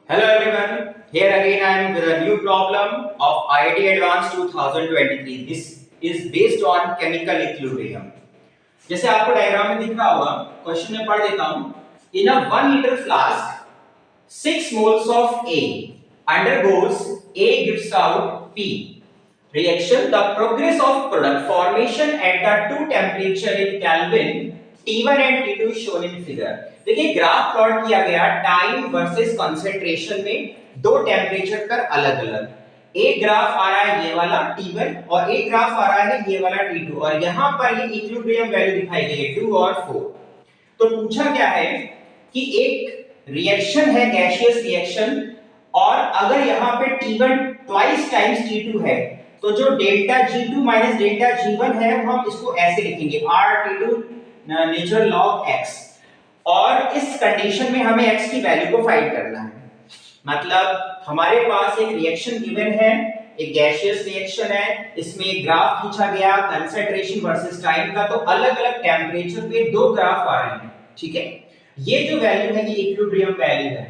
Hello everyone, here again I am with a new problem of IIT Advanced 2023. This is based on chemical equilibrium. जैसे आपको diagram में दिख रहा होगा, question में पढ़ देता हूं. In a 1 liter flask, 6 moles of A undergoes A gives out P. Reaction: the progress of product formation at the two temperature in Kelvin T1 and T2 shown in figure. देखिए graph plot किया गया time versus concentration में दो temperature पर अलग अलग. एक graph आ रहा है ये वाला T1 और एक ग्राफ आ रहा है ये वाला T2 और यहाँ पर ये इक्विलिब्रियम वैल्यू दिखाई गई है 2 और 4. तो पूछा क्या है कि एक रिएक्शन है गैसियस रिएक्शन और अगर यहाँ पे T1 ट्वाइस टाइम्स T2 है तो जो delta G2 minus delta G1 है हम इसको ऐसे लिखेंगे RT2 नेचुरल लॉग x. और इस कंडीशन में हमें x की वैल्यू को फाइंड करना है. मतलब हमारे पास एक रिएक्शन गिवन है, एक गैसियस रिएक्शन है, इसमें एक ग्राफ खींचा गया कंसंट्रेशन वर्सेस टाइम का, तो अलग-अलग टेंपरेचर पे दो ग्राफ आ रहे हैं. ठीक है, ये जो वैल्यू है ये इक्विलिब्रियम वैल्यू है.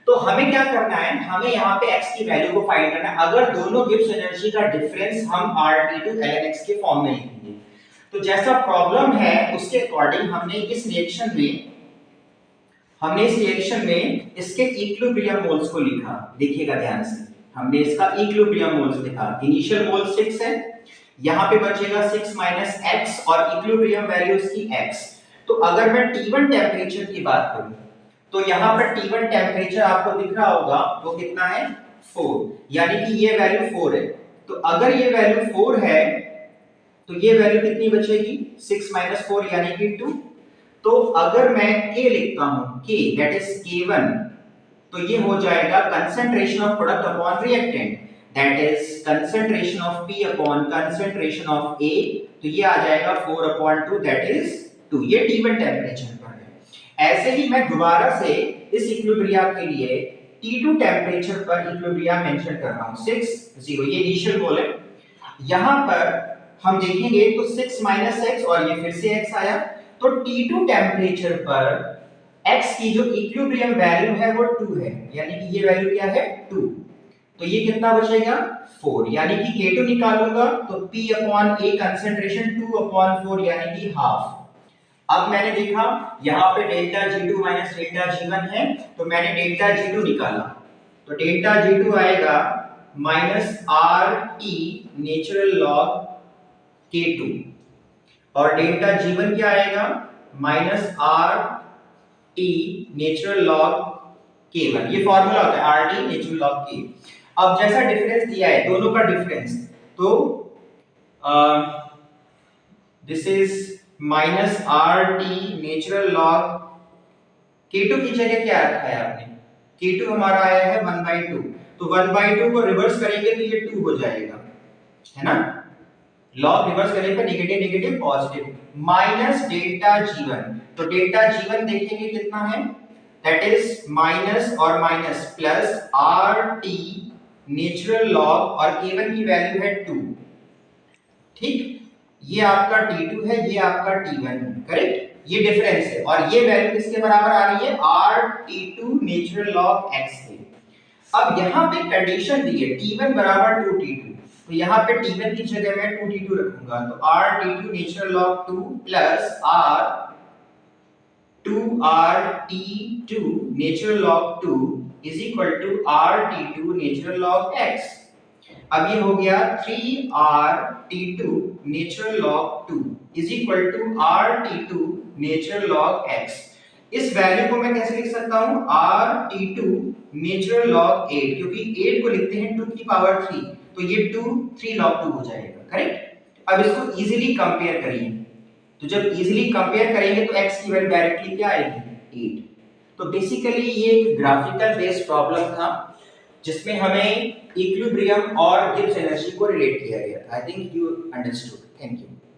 तो हमें क्या करना है, हमें यहाँ पे x की वैल्यू को फाइंड करना है. अगर दोनों गिब्स एनर्जी का डिफरेंस हम RT2 ln x के फॉर्म में लिखेंगे. तो जैसा प्रॉब्लम है उसके अकॉर्डिंग हमने इस रिएक्शन में इसके इक्विलिब्रियम मोल्स को लिखा. देखिएगा ध्यान से, हमने इसका इक्विलिब्रियम मोल्स लिखा. इनिशियल मोल 6 है, यहाँ पे बचेगा 6 माइनस x और इक्विलिब्रियम वैल्यू इसकी x. तो अगर मैं T1 टेंपरेचर की बात करूं तो यहाँ पर T1 टेंपरेचर आपको दिख रहा होगा वो कितना है 4, यानी कि ये वैल्यू 4 है. तो अगर ये वैल्यू 4 है तो ये वैल्यू कितनी बचेगी 6 माइनस 4 यानी कि 2. तो अगर मैं K लिखता हूं K दैट इज K1 तो ये हो जाएगा concentration of product upon reactant that is concentration of P upon concentration of A. तो ये आ जाएगा 4 अपॉन 2 दैट इज 2. ये T1 टेंपरेचर पर है. ऐसे ही मैं दोबारा से इस इक्विलिब्रियम के लिए T2 टेंपरेचर पर इक्विलिब्रियम मेंशन कर रहा हूं 6 0. ये इनिशियल मोल है. यहां पर हम देखेंगे तो 6 माइनस x और ये फिर से x आया. तो T2 टेंपरेचर पर x की जो इक्विलिब्रियम वैल्यू है वो 2 है, यानी कि ये वैल्यू क्या है 2. तो ये कितना बचेगा 4, यानी कि K2 निकालूंगा तो P upon A concentration 2 upon 4 यानी कि हाफ. अब मैंने देखा यहाँ पे delta G2 minus delta G1 है तो मैंने डेल्टा G2 निकाला. तो डेल्टा G2 आएगा minus RT natural log K2 और डेल्टा G1 क्या आएगा minus RT natural log K1. ये फॉर्मूला होता है RT नेचुरल लॉग K. अब जैसा डिफरेंस दिया है दोनों का डिफरेंस, तो this is minus RT natural log K2 की जगह क्या रखा है आपने, K2 हमारा आया है 1/2. तो 1/2 को रिवर्स करेंगे तो ये 2 हो जाएगा, है ना. लॉग रिवर्स करने पर negative negative positive minus delta G1. तो डेल्टा G1 देखेंगे कितना है दैट इज माइनस और minus plus RT natural log और K1 की वैल्यू है 2. ठीक, ये आपका T2 है, ये आपका T1 है. करेक्ट, ये डिफरेंस है और ये वैल्यू किसके बराबर आ रही है RT2 नेचुरल लॉग x के. अब यहाँ पे कंडीशन दी है T1 बराबर 2T2, तो यहाँ पे T1 की जगह मैं 2T2 रखूंगा. तो RT2 natural log 2 plus R2RT2 natural log 2 is equal to RT2 natural log x. अब ये हो गया 3RT2 natural log 2 is equal to RT2 natural log x. इस वैल्यू को मैं कैसे लिख सकता हूं RT2 नेचुरल लॉग 8, क्योंकि 8 को लिखते हैं 2 की पावर 3, तो ये 3 log 2 हो जाएगा. करेक्ट. अब इसको इजीली कंपेयर करिए, तो जब इजीली कंपेयर करेंगे तो x की वैल्यू डायरेक्टली क्या आएगी 8. तो बेसिकली ये एक ग्राफिकल बेस्ड प्रॉब्लम था जिसमें हमें इक्विलिब्रियम और गिब्स एनर्जी को रिलेट किया गया. I think you understood. Thank you.